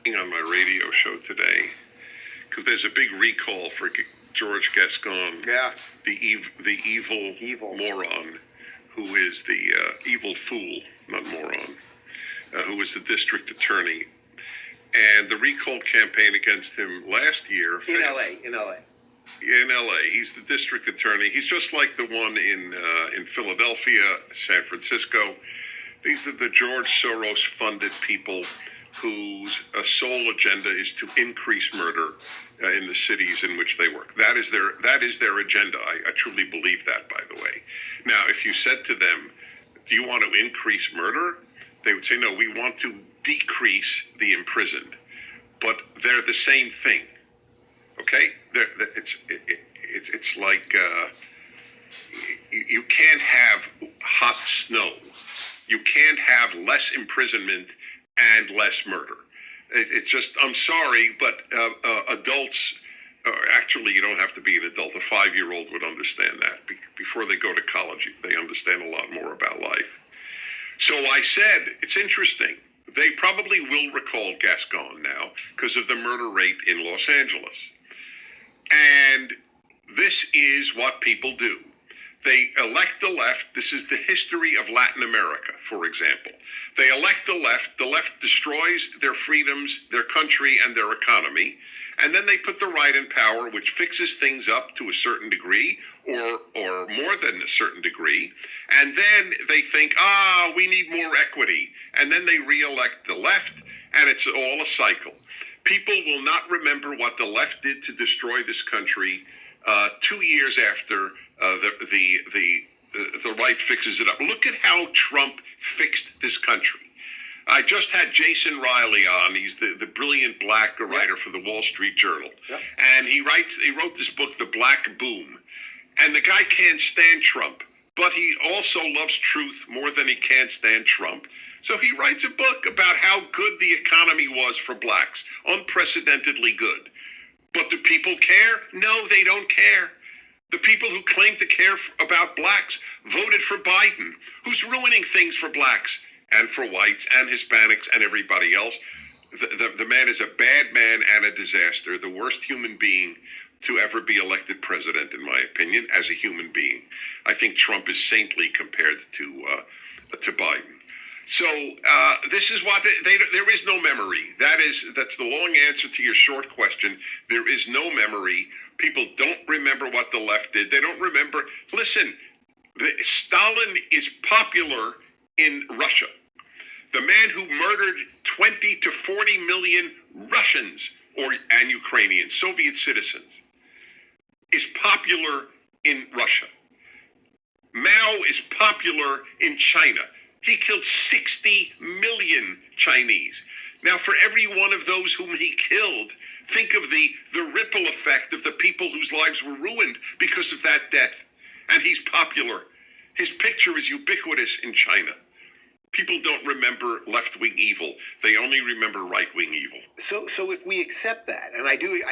On my radio show today, because there's a big recall for George Gascon, Yeah. the evil moron, who is the evil fool, not moron, who was the district attorney. And the recall campaign against him last year In LA. in LA. He's the district attorney. He's just like the one in Philadelphia, San Francisco. These are the George Soros funded people whose sole agenda is to increase murder in the cities in which they work. That is their agenda. I truly believe that, by the way. Now, if you said to them, do you want to increase murder? They would say, no, we want to decrease the imprisoned. But they're the same thing. Okay? It's like you can't have hot snow. You can't have less imprisonment and less murder. It's just, I'm sorry, but adults, actually, you don't have to be an adult. A 5-year-old would understand that. Before they go to college, they understand a lot more about life. So I said, it's interesting. They probably will recall Gascon now because of the murder rate in Los Angeles. And this is what people do. They elect the left. This is the history of Latin America, for example. They elect the left. The left destroys their freedoms, their country, and their economy. And then they put the right in power, which fixes things up to a certain degree, or more than a certain degree. And then they think, we need more equity. And then they re-elect the left, and it's all a cycle. People will not remember what the left did to destroy this country 2 years after the right fixes it up. Look at how Trump fixed this country. I just had Jason Riley on. He's the brilliant black writer for the Wall Street Journal. Yep. And he wrote this book, The Black Boom. And the guy can't stand Trump, but he also loves truth more than he can't stand Trump. So he writes a book about how good the economy was for blacks, unprecedentedly good. But do people care? No, they don't care. The people who claim to care about blacks voted for Biden, who's ruining things for blacks and for whites and Hispanics and everybody else. The man is a bad man and a disaster, the worst human being to ever be elected president, in my opinion, as a human being. I think Trump is saintly compared to Biden. So this is what there is no memory. That's the long answer to your short question. There is no memory. People don't remember what the left did. They don't remember. Listen, Stalin is popular in Russia. The man who murdered 20 to 40 million Russians and Ukrainians, Soviet citizens, is popular in Russia. Mao is popular in China. He killed 60 million Chinese. Now, for every one of those whom he killed, think of the ripple effect of the people whose lives were ruined because of that death. And he's popular. His picture is ubiquitous in China. People don't remember left-wing evil. They only remember right-wing evil. So if we accept that, and I do...